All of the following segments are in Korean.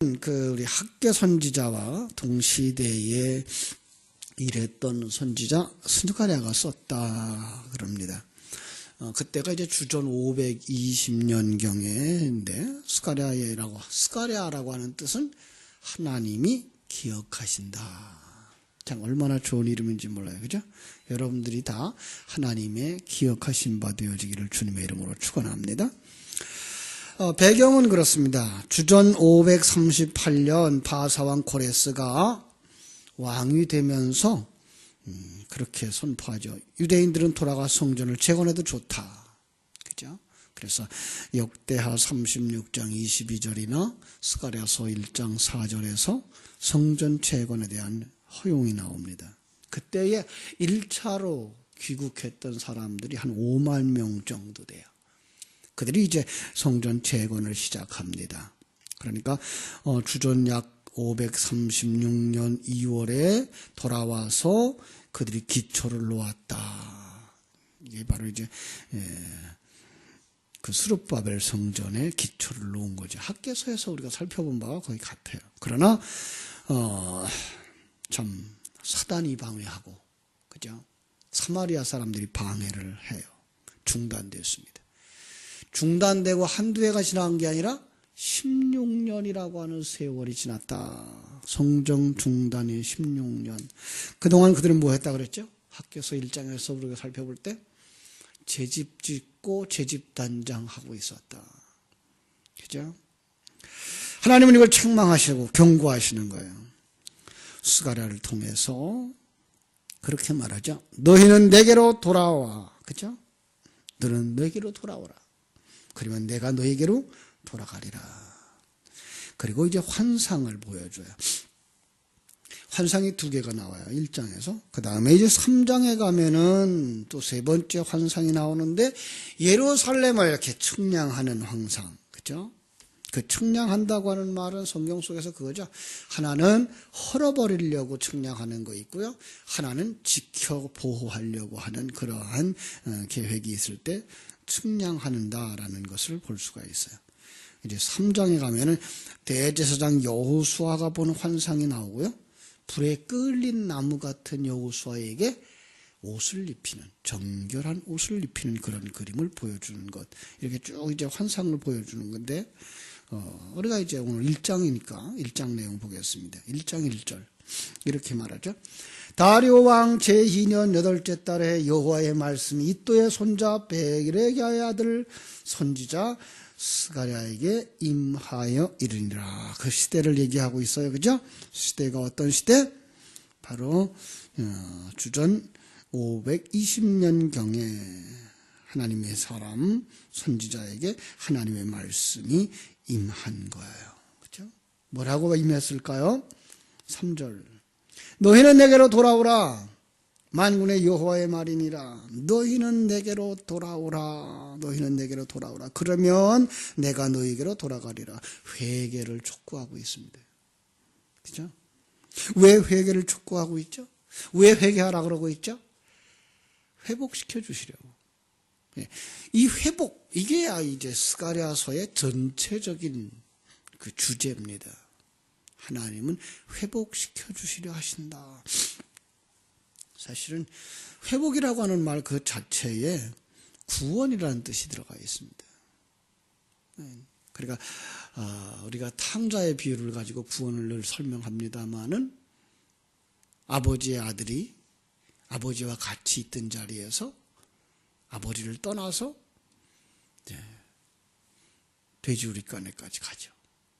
우리 학계 선지자와 동시대에 일했던 선지자 스가랴가 썼다 그럽니다. 그때가 이제 주전 520년경에인데 스가랴라고 하는 뜻은 하나님이 기억하신다. 참 얼마나 좋은 이름인지 몰라요, 그죠? 여러분들이 다 하나님의 기억하신 바 되어지기를 주님의 이름으로 축원합니다. 배경은 그렇습니다. 주전 538년 바사왕 고레스가 왕이 되면서 그렇게 선포하죠. 유대인들은 돌아가 성전을 재건해도 좋다. 그죠? 그래서 역대하 36장 22절이나 스가랴서 1장 4절에서 성전 재건에 대한 허용이 나옵니다. 그때에 1차로 귀국했던 사람들이 한 5만 명 정도 돼요. 그들이 이제 성전 재건을 시작합니다. 그러니까 주전 약 536년 2월에 돌아와서 그들이 기초를 놓았다. 이게 바로 이제 그 스룹바벨 성전의 기초를 놓은 거죠. 학계서에서 우리가 살펴본 바가 거의 같아요. 그러나 참 사단이 방해하고, 그죠? 사마리아 사람들이 방해를 해요. 중단됐습니다. 중단되고 한두 해가 지난 게 아니라 16년이라고 하는 세월이 지났다. 성정 중단이 16년. 그동안 그들은 뭐 했다 그랬죠? 학교서 1장에서 우리가 살펴볼 때 제집 짓고 제집 단장하고 있었다. 그죠? 하나님은 이걸 책망하시고 경고하시는 거예요. 스가랴를 통해서 그렇게 말하죠. 너희는 내게로 돌아와. 그죠? 너는 내게로 돌아오라. 그러면 내가 너에게로 돌아가리라. 그리고 이제 환상을 보여줘요. 환상이 2개가 나와요. 1장에서. 그 다음에 이제 3장에 가면은 또 3번째 환상이 나오는데 예루살렘을 이렇게 측량하는 환상. 그죠? 그 측량한다고 하는 말은 성경 속에서 그거죠. 하나는 헐어버리려고 측량하는 거 있고요. 하나는 지켜 보호하려고 하는 그러한 계획이 있을 때 측량한다라는 것을 볼 수가 있어요. 이제 3장에 가면은 대제사장 여호수아가 본 환상이 나오고요. 불에 끌린 나무 같은 여호수아에게 옷을 입히는, 정결한 옷을 입히는 그런 그림을 보여주는 것. 이렇게 쭉 이제 환상을 보여주는 건데, 우리가 이제 오늘 1장이니까 1장 내용 보겠습니다. 1장 1절. 이렇게 말하죠. 다리오 왕 제2년 8째 달에 여호와의 말씀이 이또의 손자 베레기야의 아들 선지자 스가랴에게 임하여 이르니라. 그 시대를 얘기하고 있어요. 그죠? 시대가 어떤 시대? 바로 주전 520년경에 하나님의 사람 선지자에게 하나님의 말씀이 임한 거예요. 그죠? 뭐라고 임했을까요? 3절. 너희는 내게로 돌아오라. 만군의 여호와의 말이니라. 너희는 내게로 돌아오라. 너희는 내게로 돌아오라. 그러면 내가 너희에게로 돌아가리라. 회개를 촉구하고 있습니다. 그죠? 왜 회개를 촉구하고 있죠? 왜 회개하라 그러고 있죠? 회복시켜 주시려고. 이 회복, 이게 이제 스가랴서의 전체적인 그 주제입니다. 하나님은 회복시켜 주시려 하신다. 사실은 회복이라고 하는 말 그 자체에 구원이라는 뜻이 들어가 있습니다. 그러니까 우리가 탕자의 비유를 가지고 구원을 늘 설명합니다마는 아버지의 아들이 아버지와 같이 있던 자리에서 아버지를 떠나서 돼지우리간에까지 가죠.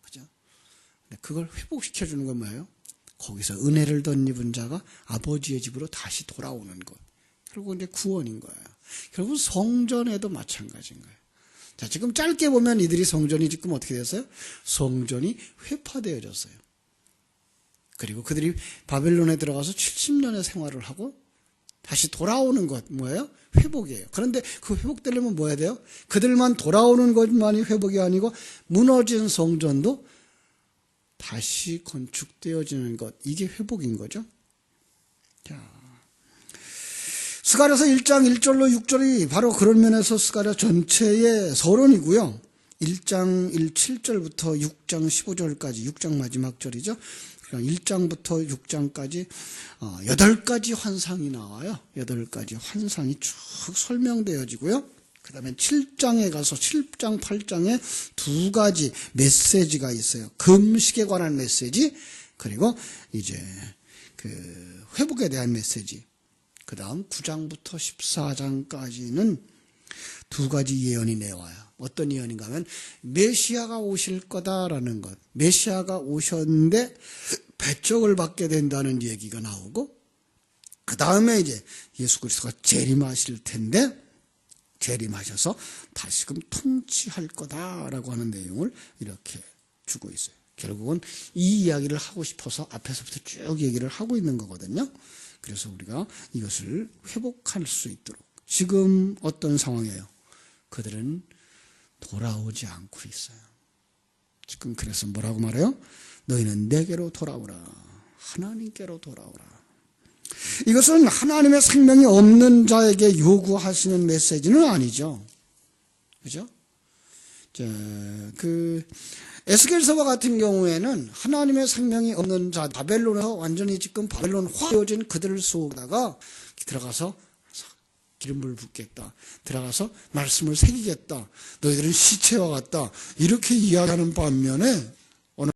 그죠? 그걸 회복시켜 주는 건 뭐예요? 거기서 은혜를 덧입은 자가 아버지의 집으로 다시 돌아오는 것. 결국 이제 구원인 거예요. 결국 성전에도 마찬가지인 거예요. 자, 지금 짧게 보면 이들이 성전이 지금 어떻게 됐어요? 성전이 회파되어졌어요. 그리고 그들이 바벨론에 들어가서 70년의 생활을 하고 다시 돌아오는 것, 뭐예요? 회복이에요. 그런데 그 회복되려면 뭐 해야 돼요? 그들만 돌아오는 것만이 회복이 아니고 무너진 성전도 다시 건축되어지는 것, 이게 회복인 거죠. 자, 스가랴서 1장 1절로 6절이 바로 그런 면에서 스가랴 전체의 서론이고요. 1장 7절부터 6장 15절까지 6장 마지막 절이죠. 1장부터 6장까지 8가지 환상이 나와요. 8가지 환상이 쭉 설명되어지고요. 그 다음에 7장에 가서 7장, 8장에 2가지 메시지가 있어요. 금식에 관한 메시지, 그리고 이제 그 회복에 대한 메시지. 그 다음 9장부터 14장까지는 2가지 예언이 내와요. 어떤 예언인가 하면 메시아가 오실 거다라는 것. 메시아가 오셨는데 배척을 받게 된다는 얘기가 나오고, 그 다음에 이제 예수 그리스도가 재림하실 텐데 재림하셔서 다시금 통치할 거다라고 하는 내용을 이렇게 주고 있어요. 결국은 이 이야기를 하고 싶어서 앞에서부터 쭉 얘기를 하고 있는 거거든요. 그래서 우리가 이것을 회복할 수 있도록. 지금 어떤 상황이에요? 그들은 돌아오지 않고 있어요. 지금 그래서 뭐라고 말해요? 너희는 내게로 돌아오라. 하나님께로 돌아오라. 이것은 하나님의 생명이 없는 자에게 요구하시는 메시지는 아니죠. 그죠? 에스겔서와 같은 경우에는 하나님의 생명이 없는 자, 바벨론에서 완전히 지금 바벨론화되어진 그들을 속에다가 들어가서 기름불을 붓겠다. 들어가서 말씀을 새기겠다. 너희들은 시체와 같다. 이렇게 이야기하는 반면에 어느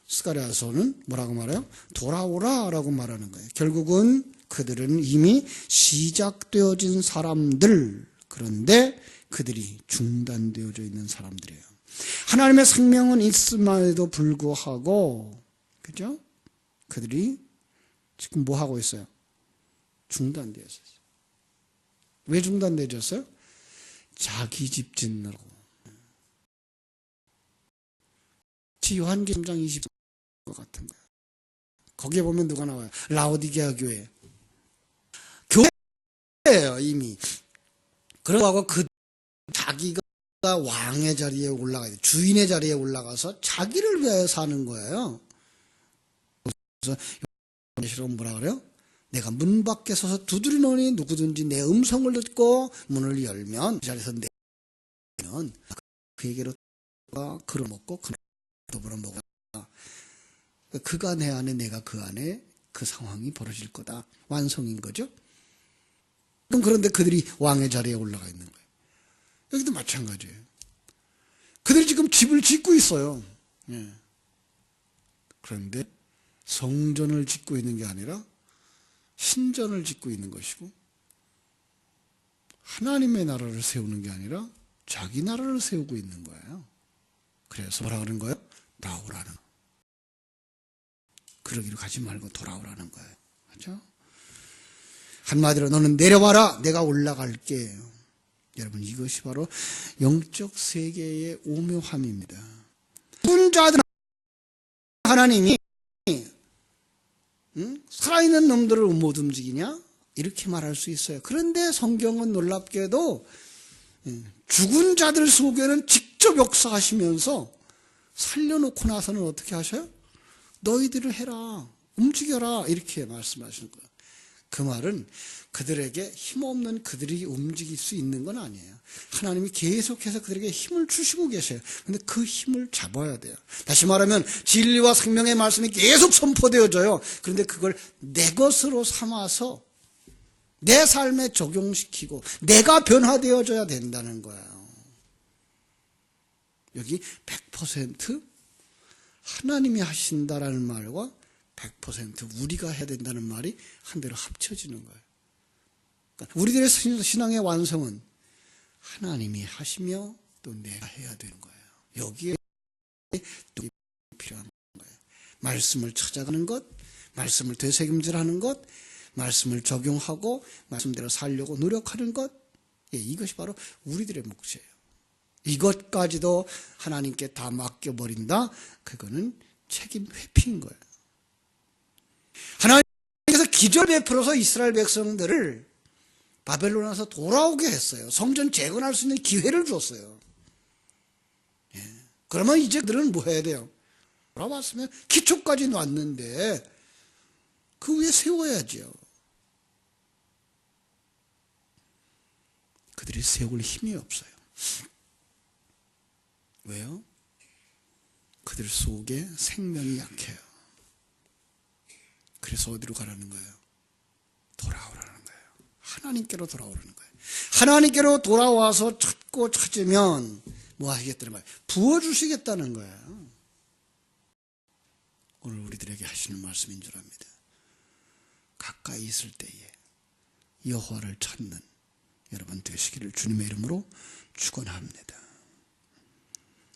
스가랴서는 뭐라고 말해요? 돌아오라라고 말하는 거예요. 결국은 그들은 이미 시작되어진 사람들, 그런데 그들이 중단되어져 있는 사람들이에요. 하나님의 생명은 있음에도 불구하고, 그죠? 그들이 지금 뭐 하고 있어요? 중단되었어요. 왜 중단되었어요? 자기 집 짓느라고. 요한계시록 3장 20절 같은 거예요. 거기에 보면 누가 나와요? 라오디게아 교회. 교회예요, 이미. 그러고 그 자기가 왕의 자리에 올라가야 돼. 주인의 자리에 올라가서 자기를 위하여 사는 거예요. 그래서 요한계시록은 뭐라 그래요? 내가 문 밖에 서서 두드리노니 누구든지 내 음성을 듣고 문을 열면 그 자리에서 내는 그에게로 그를 먹고 그를 더불어 먹어. 그가 내 안에 내가 그 안에 그 상황이 벌어질 거다. 완성인 거죠. 그런데 그들이 왕의 자리에 올라가 있는 거예요. 여기도 마찬가지예요. 그들이 지금 집을 짓고 있어요. 예. 그런데 성전을 짓고 있는 게 아니라 신전을 짓고 있는 것이고, 하나님의 나라를 세우는 게 아니라 자기 나라를 세우고 있는 거예요. 그래서 뭐라 그러는 거예요? 나오라는. 그러기로 가지 말고 돌아오라는 거예요. 그렇죠? 한마디로 너는 내려와라. 내가 올라갈게. 여러분, 이것이 바로 영적 세계의 오묘함입니다. 죽은 자들 하나님이 살아있는 놈들을 못 움직이냐? 이렇게 말할 수 있어요. 그런데 성경은 놀랍게도 죽은 자들 속에는 직접 역사하시면서 살려놓고 나서는 어떻게 하셔요? 너희들을 해라, 움직여라, 이렇게 말씀하시는 거예요. 그 말은 그들에게 힘없는 그들이 움직일 수 있는 건 아니에요. 하나님이 계속해서 그들에게 힘을 주시고 계셔요. 그런데 그 힘을 잡아야 돼요. 다시 말하면 진리와 생명의 말씀이 계속 선포되어져요. 그런데 그걸 내 것으로 삼아서 내 삶에 적용시키고 내가 변화되어져야 된다는 거예요. 여기 100% 하나님이 하신다라는 말과 100% 우리가 해야 된다는 말이 한대로 합쳐지는 거예요. 그러니까 우리들의 신앙의 완성은 하나님이 하시며 또 내가 해야 되는 거예요. 여기에 또 필요한 거예요. 말씀을 찾아가는 것, 말씀을 되새김질하는 것, 말씀을 적용하고 말씀대로 살려고 노력하는 것, 이것이 바로 우리들의 몫이에요. 이것까지도 하나님께 다 맡겨버린다? 그거는 책임 회피인 거예요. 하나님께서 기절 베풀어서 이스라엘 백성들을 바벨론에서 돌아오게 했어요. 성전 재건할 수 있는 기회를 줬어요. 그러면 이제 그들은 뭐 해야 돼요? 돌아왔으면 기초까지 놨는데 그 위에 세워야죠. 그들이 세울 힘이 없어요. 왜요? 그들 속에 생명이 약해요. 그래서 어디로 가라는 거예요? 돌아오라는 거예요. 하나님께로 돌아오라는 거예요. 하나님께로 돌아와서 찾고 찾으면 뭐 하시겠다는 말이에요? 부어주시겠다는 거예요. 오늘 우리들에게 하시는 말씀인 줄 압니다. 가까이 있을 때에 여호와를 찾는 여러분 되시기를 주님의 이름으로 축원합니다.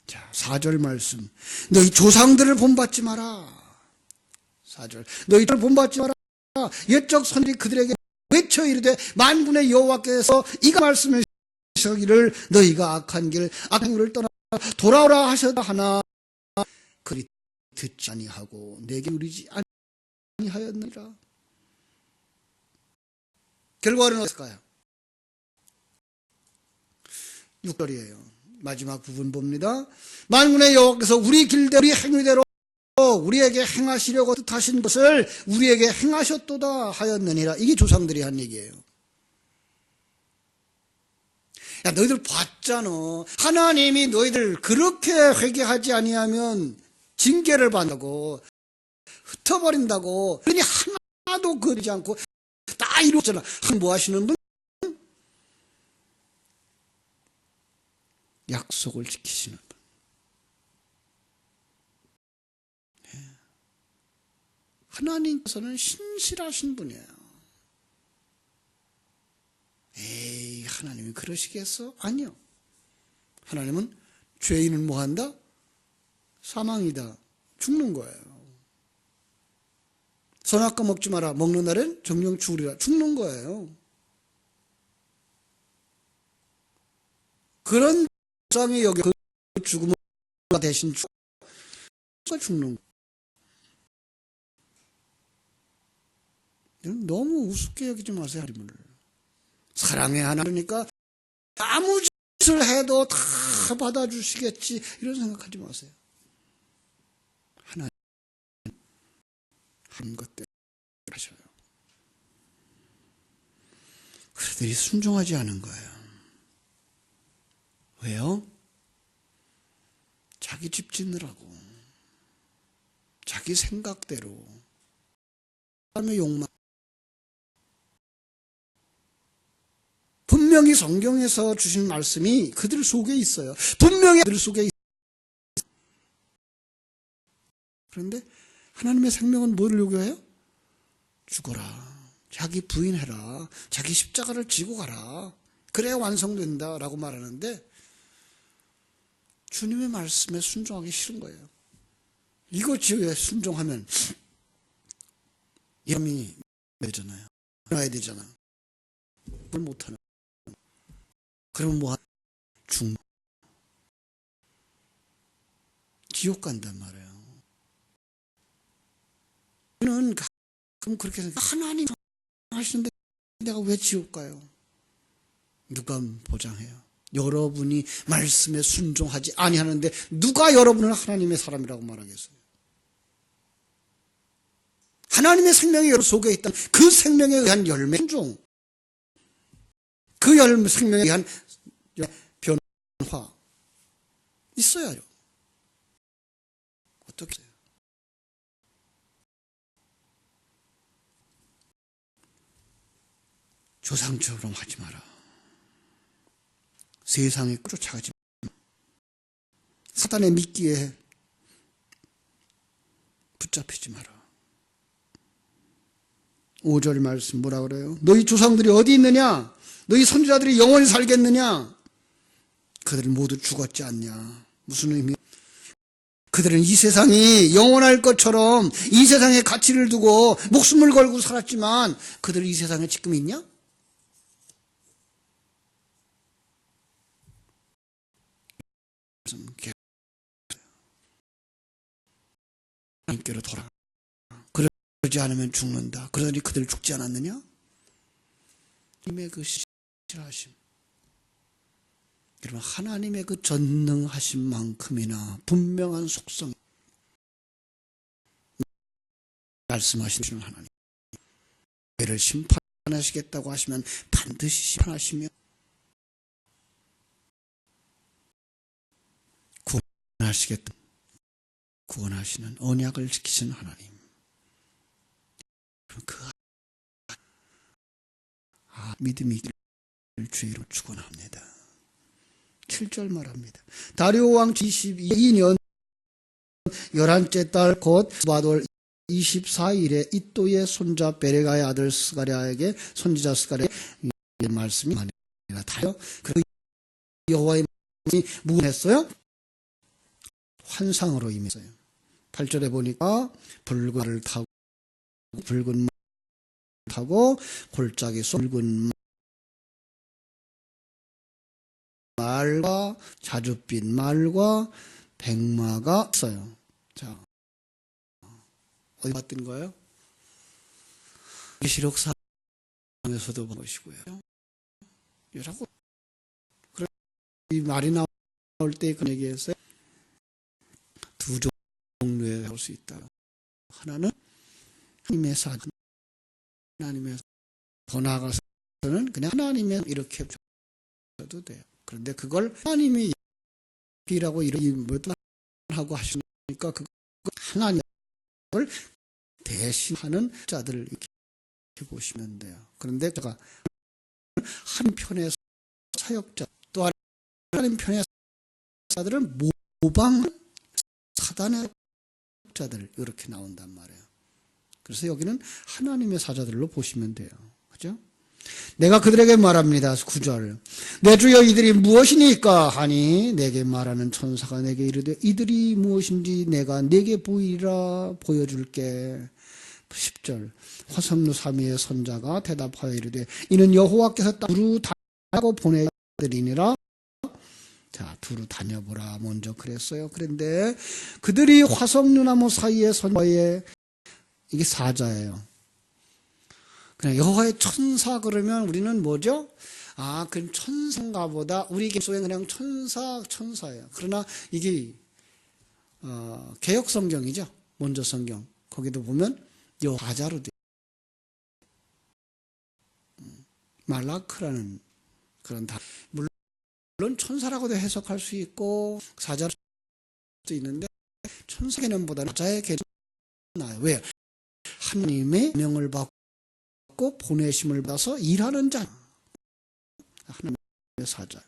자, 4절 말씀. 너희 조상들을 본받지 마라. 4절. 너희들 본받지 마라. 옛적 선지자들이 그들에게 외쳐 이르되 만군의 여호와께서 이가 말씀하시기를 너희가 악한 길을 떠나 돌아오라 하셨다 하나 그리 듣지 아니하고 내게 우리지 아니하였느니라. 결과는 어떨까요? 6절이에요. 마지막 부분 봅니다. 만군의 여호와께서 우리 길대로 우리 행위대로 우리에게 행하시려고 뜻하신 것을 우리에게 행하셨도다 하였느니라. 이게 조상들이 한 얘기예요. 야, 너희들 봤잖아. 하나님이 너희들 그렇게 회개하지 아니하면 징계를 받는다고, 흩어버린다고. 그러니 하나도 그러지 않고 다 이루었잖아. 뭐 하시는 분? 약속을 지키시는 분. 하나님께서는 신실하신 분이에요. 에이, 하나님이 그러시겠어? 아니요. 하나님은 죄인은 뭐한다? 사망이다. 죽는 거예요. 선악과 먹지 마라. 먹는 날엔 정령 죽으리라. 죽는 거예요. 그런 불쌍히 여겨 그 죽음을 대신 죽는 거예요. 너무 우습게 여기지 마세요, 하나님을. 사랑의 하나님이니까 아무 짓을 해도 다 받아주시겠지 이런 생각하지 마세요. 하나님 한 것 때문에 하셔요. 그들이 순종하지 않은 거예요. 왜요? 자기 집 짓느라고, 자기 생각대로, 사람의 욕망. 분명히 성경에서 주신 말씀이 그들 속에 있어요. 분명히 그들 속에 있어요. 그런데 하나님의 생명은 뭘 요구해요? 죽어라. 자기 부인해라. 자기 십자가를 지고 가라. 그래야 완성된다라고 말하는데 주님의 말씀에 순종하기 싫은 거예요. 이것에 순종하면 이름이 되잖아요. 나야 되잖아. 그걸 못하는. 그러면 뭐 지옥 간단 말이에요. 저는 가끔 그렇게 생각해요. 하나님 하시는데 내가 왜 지옥 가요? 누가 보장해요? 여러분이 말씀에 순종하지 아니하는데 누가 여러분을 하나님의 사람이라고 말하겠어요? 하나님의 생명이 여러분 속에 있다면 그 생명에 의한 열매 순종, 그 생명에 의한 변화 있어야 해요. 어떻게 해요? 조상처럼 하지 마라. 세상에 쫓아가지 마라. 사단의 미끼에 붙잡히지 마라. 5절 말씀 뭐라 그래요? 너희 조상들이 어디 있느냐? 너희 선지자들이 영원히 살겠느냐? 그들은 모두 죽었지 않냐? 무슨 의미야? 그들은 이 세상이 영원할 것처럼 이 세상에 가치를 두고 목숨을 걸고 살았지만 그들은 이 세상에 지금 있냐? 하나님께로 돌아가. 그러지 않으면 죽는다. 그러더니 그들 죽지 않았느냐? 하나님의 그 신실하심. 여러분, 하나님의 그 전능하신 만큼이나 분명한 속성 말씀하시는 하나님. 죄를 심판하시겠다고 하시면 반드시 심판하시며 구원하시겠다. 구원하시는 언약을 지키시는 하나님. 그 믿음이 주의로 축원합니다. 7절 말합니다. 다리오 왕 22년 11째 달 곧 바돌 24일에 이또의 손자 베레가의 아들 스가랴에게 선지자 스가랴의 말씀이 아니라 다요. 그 여호와의 말씀이 무엇했어요? 환상으로 임했어요. 8절에 보니까 붉은 말을 타고 붉은 타고 골짜기 붉은 말과 자줏빛 말과 백마가 있어요. 자, 어디 봤던 거예요? 계시록상에서도 보시고요. 여라고 이 말이 나올 때 그 얘기했어요. 두 종류에 볼 수 있다. 하나는 하나님의 사전, 하나님의 더 나아가서는 그냥 하나님의 이렇게 줘도 돼요. 그런데 그걸 하나님이 이라고 이렇게 하고 하시니까 그 하나님을 대신하는 자들을 이렇게 보시면 돼요. 그런데 제가 한편의 사역자 또 하나님 편의 사들은 모방 사단의 자들 이렇게 나온단 말이에요. 그래서 여기는 하나님의 사자들로 보시면 돼요. 그죠? 내가 그들에게 말합니다. 9절. 내 주여 이들이 무엇이니까 하니 내게 말하는 천사가 내게 이르되 이들이 무엇인지 내가 내게 보이리라 보여줄게. 10절. 화성루 사미의 선자가 대답하여 이르되 이는 여호와께서 두루 다니고 보내드리니라. 자, 두루 다녀보라 먼저 그랬어요. 그런데 그들이 화성루나무 사이의 선자에 이게 사자예요. 그냥 여호와의 천사 그러면 우리는 뭐죠? 그럼 천사인가 보다. 우리 속에 그냥 천사예요. 그러나 이게 개역 성경이죠. 먼저 성경. 거기도 보면 사자로 돼. 말라크라는 그런 다. 물론 천사라고도 해석할 수 있고 사자로 수 있는데 천사 개념보다는 사자의 개념이 나아요. 왜요? 하나님의 명을 받고 보내심을 받아서 일하는 자. 하나님의 사자.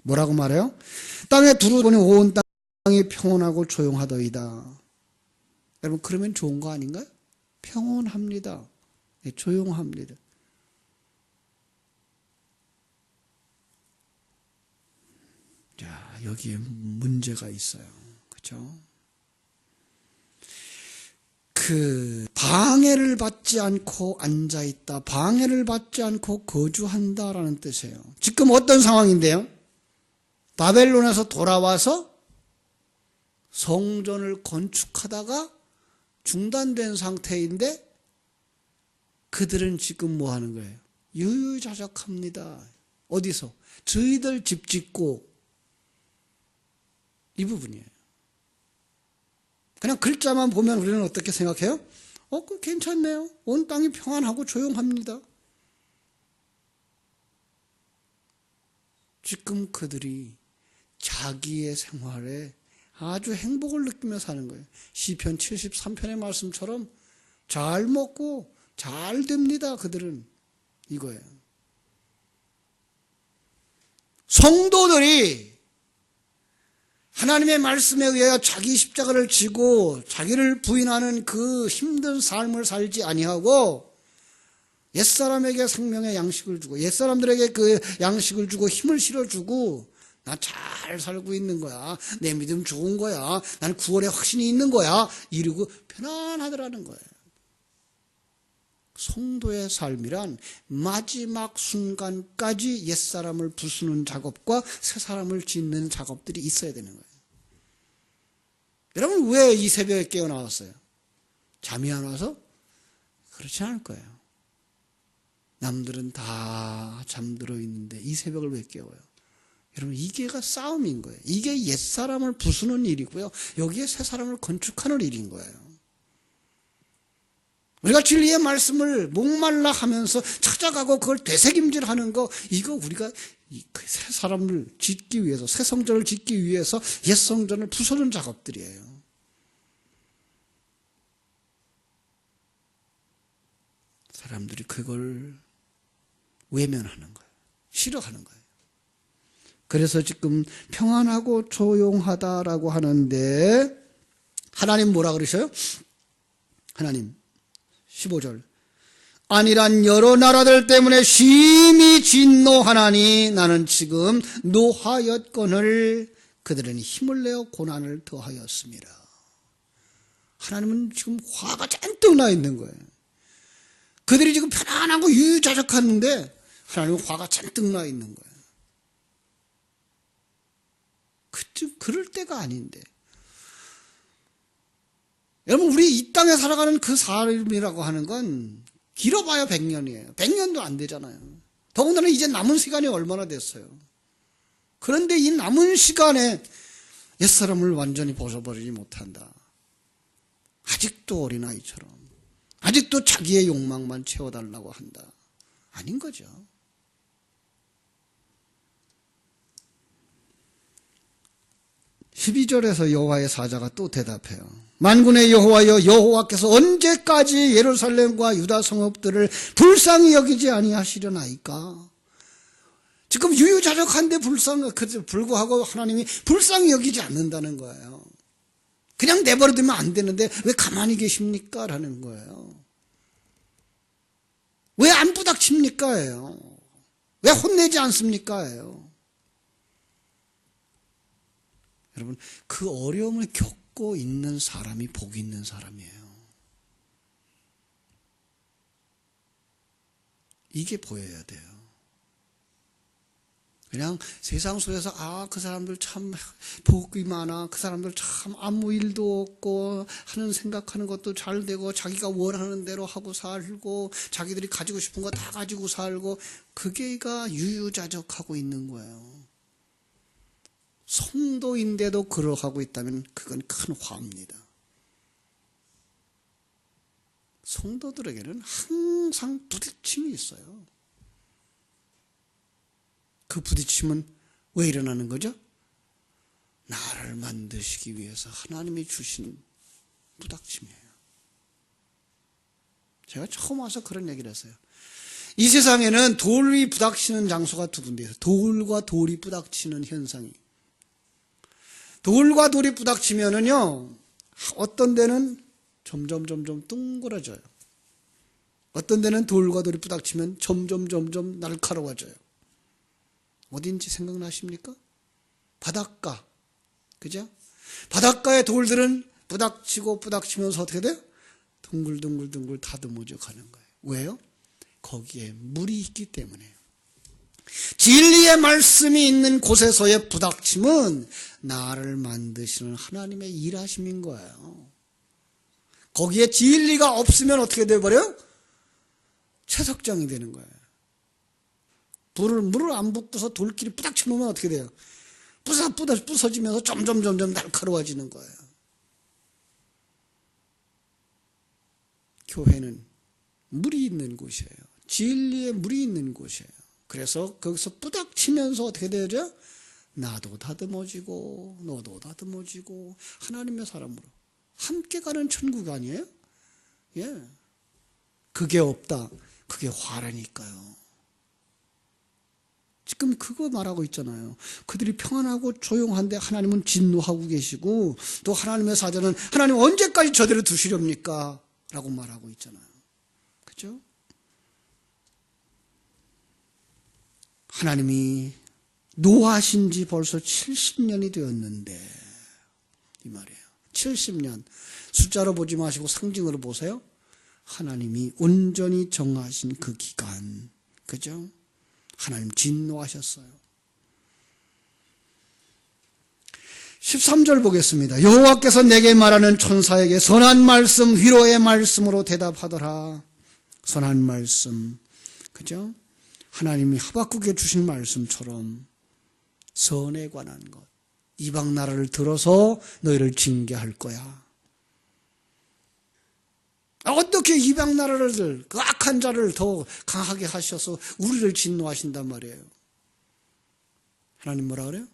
뭐라고 말해요? 땅에 두루 보니 온 땅이 평온하고 조용하더이다. 여러분 그러면 좋은 거 아닌가요? 평온합니다. 네, 조용합니다. 자, 여기에 문제가 있어요. 그렇죠? 그 방해를 받지 않고 앉아있다. 방해를 받지 않고 거주한다라는 뜻이에요. 지금 어떤 상황인데요? 바벨론에서 돌아와서 성전을 건축하다가 중단된 상태인데 그들은 지금 뭐 하는 거예요? 유유자적합니다. 어디서? 저희들 집 짓고 이 부분이에요. 그냥 글자만 보면 우리는 어떻게 생각해요? 그거 괜찮네요. 온 땅이 평안하고 조용합니다. 지금 그들이 자기의 생활에 아주 행복을 느끼며 사는 거예요. 시편 73편의 말씀처럼 잘 먹고 잘 됩니다. 그들은 이거예요. 성도들이 하나님의 말씀에 의하여 자기 십자가를 지고 자기를 부인하는 그 힘든 삶을 살지 아니하고 옛사람에게 생명의 양식을 주고 옛사람들에게 그 양식을 주고 힘을 실어주고 나 잘 살고 있는 거야. 내 믿음 좋은 거야. 나는 구원의 확신이 있는 거야. 이러고 편안하더라는 거예요. 성도의 삶이란 마지막 순간까지 옛사람을 부수는 작업과 새사람을 짓는 작업들이 있어야 되는 거예요. 여러분 왜 이 새벽에 깨어나왔어요? 잠이 안 와서? 그렇지 않을 거예요. 남들은 다 잠들어 있는데 이 새벽을 왜 깨워요? 여러분 이게가 싸움인 거예요. 이게 옛사람을 부수는 일이고요. 여기에 새사람을 건축하는 일인 거예요. 우리가 진리의 말씀을 목말라 하면서 찾아가고 그걸 되새김질하는 거, 이거 우리가 새 사람을 짓기 위해서, 새 성전을 짓기 위해서 옛 성전을 부수는 작업들이에요. 사람들이 그걸 외면하는 거예요. 싫어하는 거예요. 그래서 지금 평안하고 조용하다라고 하는데, 하나님 뭐라 그러셔요? 하나님 15절, 아니란 여러 나라들 때문에 심히 진노하나니 나는 지금 노하였거늘 그들은 힘을 내어 고난을 더하였습니다. 하나님은 지금 화가 잔뜩 나 있는 거예요. 그들이 지금 편안하고 유유자적하는데 하나님은 화가 잔뜩 나 있는 거예요. 그럴 때가 아닌데. 여러분, 우리 이 땅에 살아가는 그 삶이라고 하는 건 길어봐야 100년이에요. 100년도 안 되잖아요. 더군다나 이제 남은 시간이 얼마나 됐어요. 그런데 이 남은 시간에 옛사람을 완전히 벗어버리지 못한다. 아직도 어린아이처럼, 아직도 자기의 욕망만 채워달라고 한다. 아닌 거죠. 12절에서 여호와의 사자가 또 대답해요. 만군의 여호와여, 여호와께서 언제까지 예루살렘과 유다 성읍들을 불쌍히 여기지 아니하시려나이까? 지금 유유자적한데 불구하고 하나님이 불쌍히 여기지 않는다는 거예요. 그냥 내버려두면 안 되는데 왜 가만히 계십니까? 라는 거예요. 왜 안 부닥칩니까? 예요. 왜 혼내지 않습니까? 예요. 여러분, 그 어려움을 겪고 있는 사람이 복 있는 사람이에요. 이게 보여야 돼요. 그냥 세상 속에서 그 사람들 참 복이 많아, 그 사람들 참 아무 일도 없고 하는 생각하는 것도 잘 되고 자기가 원하는 대로 하고 살고 자기들이 가지고 싶은 거 다 가지고 살고, 그게가 유유자적하고 있는 거예요. 성도인데도 그러하고 있다면 그건 큰 화입니다. 성도들에게는 항상 부딪힘이 있어요. 그 부딪힘은 왜 일어나는 거죠? 나를 만드시기 위해서 하나님이 주신 부닥침이에요. 제가 처음 와서 그런 얘기를 했어요. 이 세상에는 돌이 부닥치는 장소가 두 군데예요. 돌과 돌이 부닥치는 현상이. 돌과 돌이 부닥치면은요, 어떤 데는 점점 둥그러져요. 어떤 데는 돌과 돌이 부닥치면 점점 날카로워져요. 어딘지 생각나십니까? 바닷가. 그죠? 바닷가의 돌들은 부닥치면서 어떻게 돼요? 둥글둥글 다듬어져 가는 거예요. 왜요? 거기에 물이 있기 때문에요. 진리의 말씀이 있는 곳에서의 부닥침은 나를 만드시는 하나님의 일하심인 거예요. 거기에 진리가 없으면 어떻게 돼버려요? 채석장이 되는 거예요. 물을 안 붓고서 돌끼리 부닥쳐 놓으면 어떻게 돼요? 부서지면서 점점 날카로워지는 거예요. 교회는 물이 있는 곳이에요. 진리의 물이 있는 곳이에요. 그래서 거기서 부닥치면서 어떻게 되죠? 나도 다듬어지고 너도 다듬어지고 하나님의 사람으로 함께 가는 천국 아니에요? 예. 그게 없다. 그게 화라니까요. 지금 그거 말하고 있잖아요. 그들이 평안하고 조용한데 하나님은 진노하고 계시고, 또 하나님의 사자는 하나님 언제까지 저대로 두시렵니까? 라고 말하고 있잖아요. 그죠? 하나님이 노하신 지 벌써 70년이 되었는데, 이 말이에요. 70년. 숫자로 보지 마시고 상징으로 보세요. 하나님이 온전히 정하신 그 기간. 그죠? 하나님 진노하셨어요. 13절 보겠습니다. 여호와께서 내게 말하는 천사에게 선한 말씀, 위로의 말씀으로 대답하더라. 선한 말씀. 그죠? 하나님이 하박국에 주신 말씀처럼 선에 관한 것. 이방 나라를 들어서 너희를 징계할 거야. 어떻게 이방 나라를, 그 악한 자를 더 강하게 하셔서 우리를 진노하신단 말이에요. 하나님 뭐라 그래요?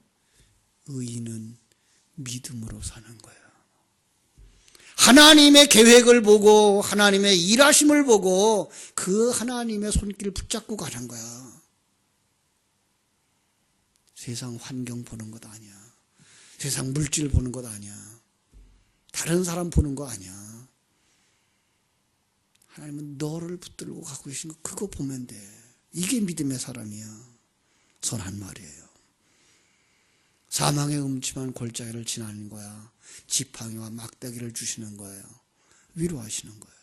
의인은 믿음으로 사는 거예요. 하나님의 계획을 보고 하나님의 일하심을 보고 그 하나님의 손길을 붙잡고 가는 거야. 세상 환경 보는 것 아니야. 세상 물질 보는 것 아니야. 다른 사람 보는 거 아니야. 하나님은 너를 붙들고 가고 계신 거 그거 보면 돼. 이게 믿음의 사람이야. 선한 말이에요. 사망의 음침한 골짜기를 지나는 거야. 지팡이와 막대기를 주시는 거예요. 위로하시는 거예요.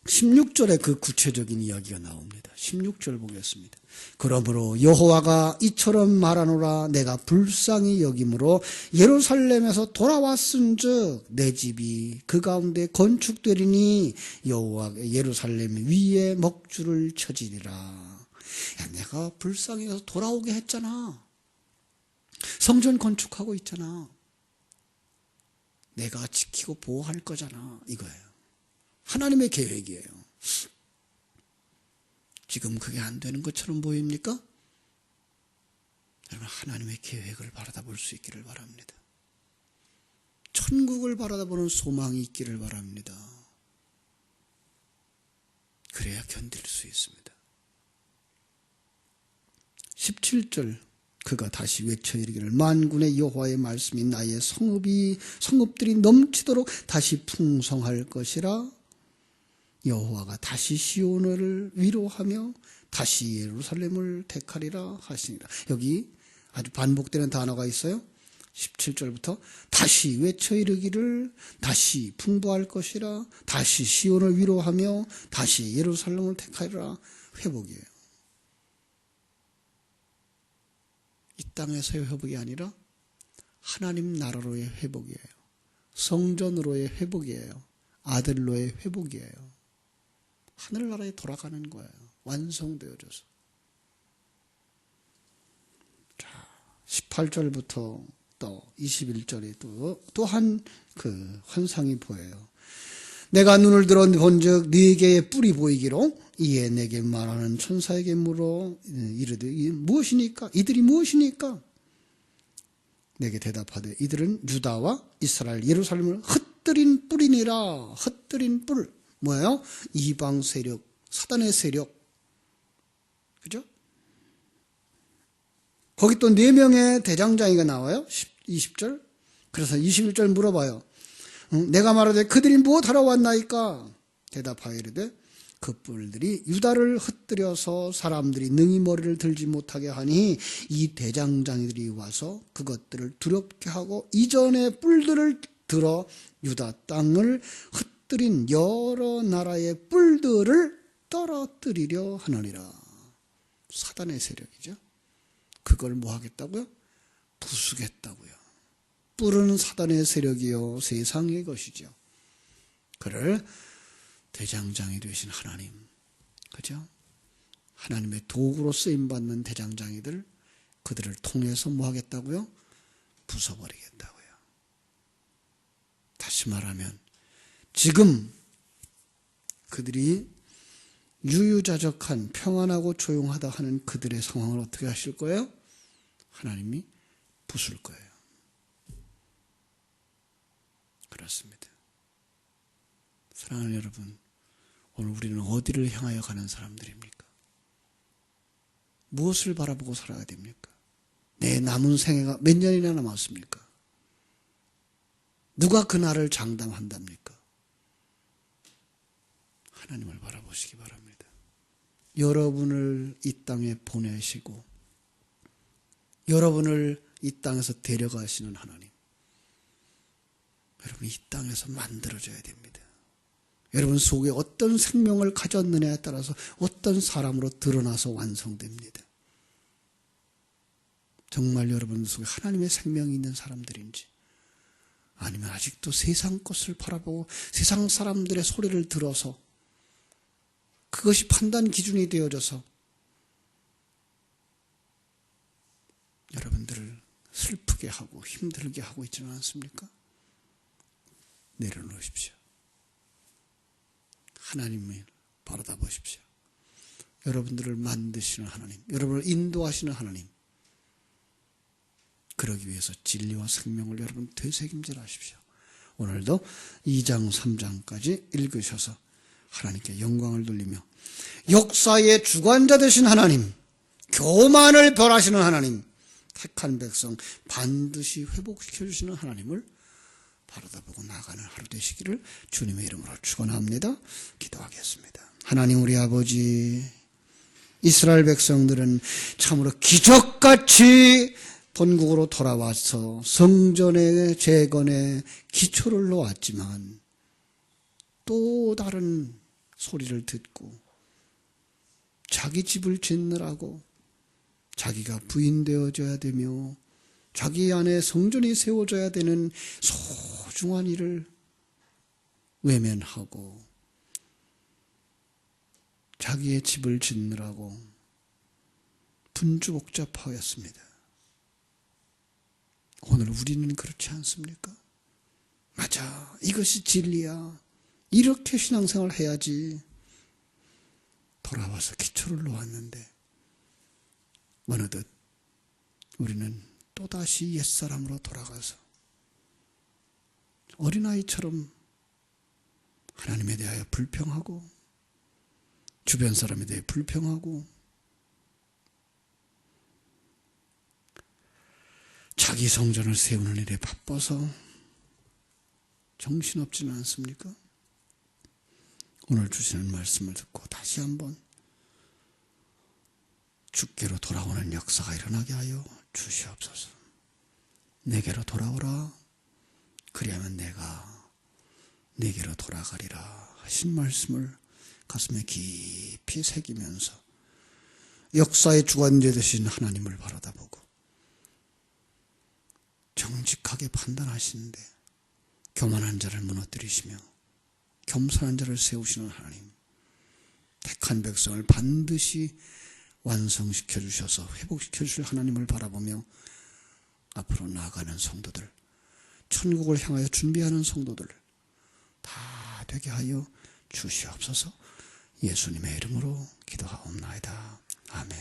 (16절에) 그 구체적인 이야기가 나옵니다. 16절 보겠습니다. 그러므로 여호와가 이처럼 말하노라. 내가 불쌍히 여김으로 예루살렘에서 돌아왔은즉 내 집이 그 가운데 건축되리니 여호와가 예루살렘 위에 먹줄을 쳐지리라. 야, 내가 불쌍히 여서 돌아오게 했잖아. 성전 건축하고 있잖아. 내가 지키고 보호할 거잖아. 이거예요. 하나님의 계획이에요. 지금 그게 안 되는 것처럼 보입니까? 여러분, 하나님의 계획을 바라다볼 수 있기를 바랍니다. 천국을 바라다보는 소망이 있기를 바랍니다. 그래야 견딜 수 있습니다. 17절 그가 다시 외쳐 이르기를 만군의 여호와의 말씀이 나의 성읍들이 넘치도록 다시 풍성할 것이라. 여호와가 다시 시온을 위로하며 다시 예루살렘을 택하리라 하시니라. 여기 아주 반복되는 단어가 있어요. 17절부터 다시 외쳐 이르기를 다시 풍부할 것이라. 다시 시온을 위로하며 다시 예루살렘을 택하리라. 회복이에요. 이 땅에서의 회복이 아니라 하나님 나라로의 회복이에요. 성전으로의 회복이에요. 아들로의 회복이에요. 하늘나라에 돌아가는 거예요. 완성되어져서. 자, 18절부터 또 21절에 또한 그 환상이 보여요. 내가 눈을 들어 본즉 네 개의 뿔이 보이기로 이에 내게 말하는 천사에게 물어 이르되 무엇이니까? 이들이 무엇이니까? 내게 대답하되 이들은 유다와 이스라엘 예루살렘을 흩뜨린 뿔이니라. 흩뜨린 뿔. 뭐예요? 이방 세력, 사단의 세력. 그죠? 거기 또 4명의 대장장이가 나와요. 20절. 그래서 21절 물어봐요. 내가 말하되 그들이 무엇하러 왔나이까? 대답하여 이르되 그 뿔들이 유다를 흩뜨려서 사람들이 능히 머리를 들지 못하게 하니 이 대장장이들이 와서 그것들을 두렵게 하고 이전의 뿔들을 들어 유다 땅을 흩뜨린 여러 나라의 뿔들을 떨어뜨리려 하느니라. 사단의 세력이죠. 그걸 뭐 하겠다고요? 부수겠다고요. 뿔은 사단의 세력이요 세상의 것이죠. 그를 대장장이 되신 하나님, 그죠? 하나님의 도구로 쓰임받는 대장장이들, 그들을 통해서 뭐 하겠다고요? 부숴버리겠다고요. 다시 말하면 지금 그들이 유유자적한 평안하고 조용하다 하는 그들의 상황을 어떻게 하실 거예요? 하나님이 부술 거예요. 그렇습니다. 사랑하는 여러분, 오늘 우리는 어디를 향하여 가는 사람들입니까? 무엇을 바라보고 살아야 됩니까? 내 남은 생애가 몇 년이나 남았습니까? 누가 그 날을 장담한답니까? 하나님을 바라보시기 바랍니다. 여러분을 이 땅에 보내시고 여러분을 이 땅에서 데려가시는 하나님, 여러분 이 땅에서 만들어져야 됩니다. 여러분 속에 어떤 생명을 가졌느냐에 따라서 어떤 사람으로 드러나서 완성됩니다. 정말 여러분 속에 하나님의 생명이 있는 사람들인지, 아니면 아직도 세상 것을 바라보고 세상 사람들의 소리를 들어서 그것이 판단 기준이 되어져서 여러분들을 슬프게 하고 힘들게 하고 있지는 않습니까? 내려놓으십시오. 하나님을 바라다 보십시오. 여러분들을 만드시는 하나님, 여러분을 인도하시는 하나님, 그러기 위해서 진리와 생명을 여러분 되새김질 하십시오. 오늘도 2장 3장까지 읽으셔서 하나님께 영광을 돌리며 역사의 주관자 되신 하나님, 교만을 벌하시는 하나님, 택한 백성 반드시 회복시켜 주시는 하나님을 바라다보고 나가는 하루 되시기를 주님의 이름으로 축원합니다. 기도하겠습니다. 하나님 우리 아버지, 이스라엘 백성들은 참으로 기적같이 본국으로 돌아와서 성전의 재건에 기초를 놓았지만 또 다른 소리를 듣고 자기 집을 짓느라고 자기가 부인되어져야 되며 자기 안에 성전이 세워져야 되는 소중한 일을 외면하고 자기의 집을 짓느라고 분주복잡하였습니다. 오늘 우리는 그렇지 않습니까? 맞아, 이것이 진리야. 이렇게 신앙생활 해야지. 돌아와서 기초를 놓았는데 어느덧 우리는 또다시 옛사람으로 돌아가서 어린아이처럼 하나님에 대하여 불평하고 주변 사람에 대해 불평하고 자기 성전을 세우는 일에 바빠서 정신없지는 않습니까? 오늘 주시는 말씀을 듣고 다시 한번 주께로 돌아오는 역사가 일어나게 하여 주시옵소서. 내게로 돌아오라. 그리하면 내가 내게로 돌아가리라 하신 말씀을 가슴에 깊이 새기면서 역사의 주관자 되신 하나님을 바라다보고 정직하게 판단하시는데 교만한 자를 무너뜨리시며 겸손한 자를 세우시는 하나님, 택한 백성을 반드시 완성시켜 주셔서 회복시켜 주실 하나님을 바라보며 앞으로 나아가는 성도들, 천국을 향하여 준비하는 성도들 다 되게 하여 주시옵소서. 예수님의 이름으로 기도하옵나이다. 아멘.